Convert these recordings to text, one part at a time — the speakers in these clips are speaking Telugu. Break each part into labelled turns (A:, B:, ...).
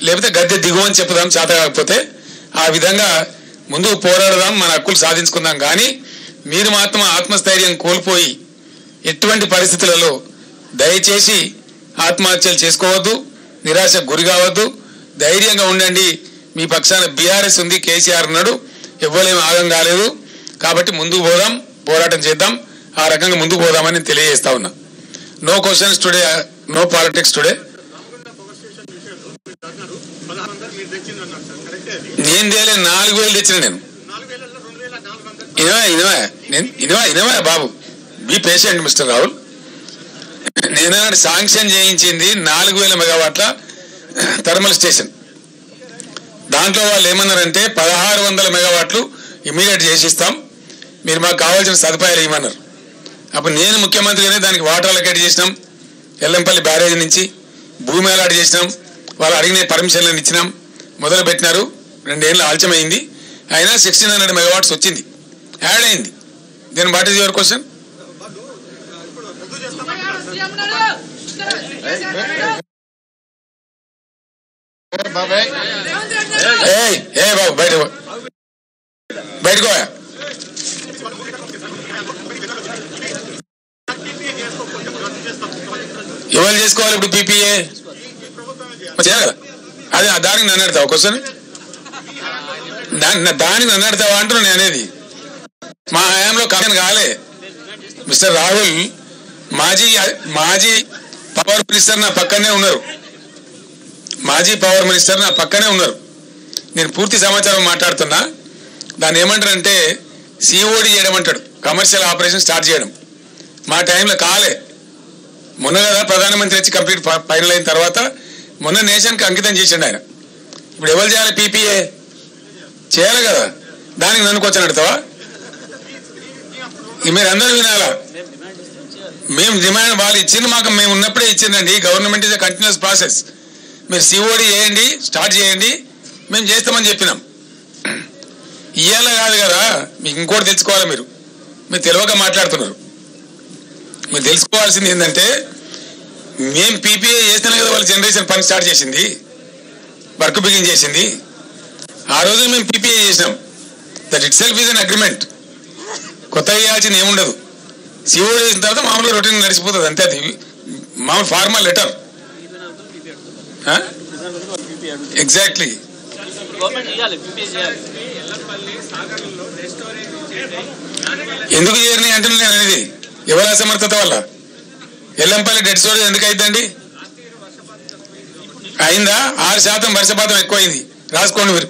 A: లేకపోతే గద్దె దిగువని చెప్పుదాం చేత కాకపోతే ఆ విధంగా ముందుకు పోరాడదాం, మన హక్కులు సాధించుకుందాం. కానీ మీరు మాత్రం ఆత్మస్థైర్యం కోల్పోయి ఎటువంటి పరిస్థితులలో దయచేసి ఆత్మహత్యలు చేసుకోవద్దు, నిరాశకు గురి కావద్దు, ధైర్యంగా ఉండండి. మీ పక్షాన బీఆర్ఎస్ ఉంది, కేసీఆర్ ఉన్నాడు, ఎవ్వరేం ఆగం కాలేదు. కాబట్టి ముందుకు పోదాం, పోరాటం చేద్దాం, ఆ రకంగా ముందుకు పోదామని తెలియజేస్తా ఉన్నా. No questions today, no politics today. నేను తేలే 4,000 తెచ్చిన నేను. ఇనవా బాబు, బీ పేషెంట్ మిస్టర్ రాహుల్. నేను శాంక్షన్ చేయించింది 4,000 మెగావాట్ల థర్మల్ స్టేషన్. దాంట్లో వాళ్ళు ఏమన్నారంటే 1,600 మెగావాట్లు ఇమీడియట్ చేసిస్తాం, మీరు మాకు కావాల్సిన సదుపాయాలు ఇవ్వమన్నారు. అప్పుడు నేను ముఖ్యమంత్రిగానే దానికి వాటర్ అలొకేట్ చేసినాం, ఎల్లంపల్లి బ్యారేజ్ నుంచి భూమి అలాట్ చేసినాం, వాళ్ళు అడిగిన పర్మిషన్లను ఇచ్చినాం, మొదలు పెట్టినారు. 2 ఏళ్ళు ఆలస్యమైంది, అయినా 1,600 మెగావాట్స్ వచ్చింది, యాడ్ అయింది. దీని వాట్ ఈజ్ యువర్ క్వశ్చన్? ఏ బాబు బయటకు ఎవరు చేసుకోవాలి ఇప్పుడు పీపీఏ? చేయాలి కదా. అదే దానికి నన్ను అడతావా క్వశ్చన్? దానికి నన్ను అడతావా అంటున్నా నేను అనేది. మా హయాంలో కమిషన్ కాలే. మిస్టర్ రాహుల్ మాజీ పవర్ మినిస్టర్ నా పక్కనే ఉన్నారు, నేను పూర్తి సమాచారం మాట్లాడుతున్నా. దాన్ని ఏమంటారంటే సిఓడి చేయడం అంటాడు, కమర్షియల్ ఆపరేషన్ స్టార్ట్ చేయడం. మా టైంలో కాలే. మొన్న కదా ప్రధానమంత్రి వచ్చి కంప్లీట్ ఫైనల్ అయిన తర్వాత మొన్న నేషన్కి అంకితం చేసిండు ఆయన. ఇప్పుడు ఎవరు చేయాలి? పీపీఏ చేయాలి కదా. దానికి నన్ను క్వశ్చన్ అడతావా? మీరు అందరూ వినాలా? మేము డిమాండ్ వాళ్ళు ఇచ్చింది, మాకు మేము ఉన్నప్పుడే ఇచ్చిందండి. Government is a continuous process. మీరు సిఓడి చేయండి, స్టార్ట్ చేయండి, మేము చేస్తామని చెప్పినాం. ఇయ్యాల కాదు కదా. మీకు ఇంకోటి తెలుసుకోవాలి, మీరు తెలియక మాట్లాడుతున్నారు. మీరు తెలుసుకోవాల్సింది ఏంటంటే మేము పీపీఏ చేస్తేనే కదా వాళ్ళ జనరేషన్ పని స్టార్ట్ చేసింది, వర్క్ బిగిన్ చేసింది. ఆ రోజు మేము పీపీఏ చేసినాం. That it self is an agreement. కొత్తగా చేయాల్సింది ఏముండదు. సిఓడి చేసిన తర్వాత మామూలుగా రొటీన్ నడిచిపోతుంది అంతే. అది మామూలు ఫార్మల్ లెటర్. ఎగ్జాక్ట్లీ. ఎందుకు చేయని అంటే నేను అనేది ఎవరి అసమర్థత వల్ల. ఎల్లంపల్లి డెడ్ స్టోరేజ్ ఎందుకు అయిందండి? అయిందా? 6% వర్షపాతం ఎక్కువైంది. రాసుకోండి మీరు.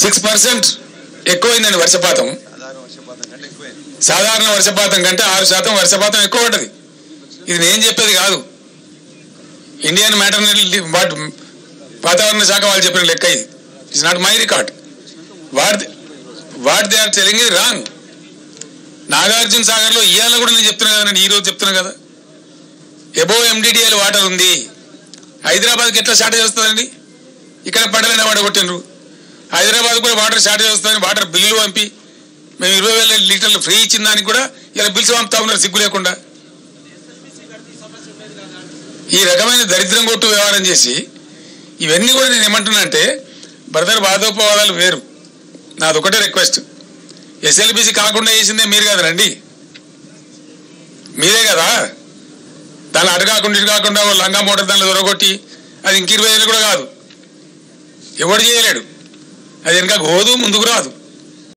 A: 6% ఎక్కువైందండి వర్షపాతం. సాధారణ వర్షపాతం కంటే 6% వర్షపాతం ఎక్కువ ఉంటుంది. ఇది నేను చెప్పేది కాదు, ఇండియన్ మెటీరియల్ వాతావరణ శాఖ వాళ్ళు చెప్పిన లెక్క. ఇది it's not my record. What they are telling is wrong. Nagarjuna సాగర్లో ఇవాళ కూడా నేను చెప్తున్నా కదండి, ఈరోజు చెప్తున్నా కదా, ఎబోవ్ MDDL వాటర్ ఉంది. హైదరాబాద్కి ఎట్లా షార్టేజ్ వస్తుందండి? ఇక్కడ పడలేని పడగొట్టినరు. హైదరాబాద్ కూడా వాటర్ షార్టేజ్ వస్తుందని వాటర్ బిల్లులు పంపి మేము 20,000 లీటర్లు ఫ్రీ ఇచ్చిన దానికి కూడా ఇలా బిల్స్ పంపుతా ఉన్నారు సిగ్గు లేకుండా. ఈ రకమైన దరిద్రం కొట్టు వ్యవహారం చేసి ఇవన్నీ కూడా నేను ఏమంటున్నా అంటే, బ్రదర్ వాదోపవాదాలు వేరు. నాదొకటే రిక్వెస్ట్, SLBC కాకుండా చేసిందే మీరు కదనండి, మీరే కదా. దాన్ని అటు కాకుండా ఇటు కాకుండా లంగా మోటార్ దానిలో దొరగొట్టి అది ఇంక 20 ఏళ్ళు కూడా కాదు, ఎవడు చేయలేడు. అది వెనక పోదు, ముందుకు రాదు.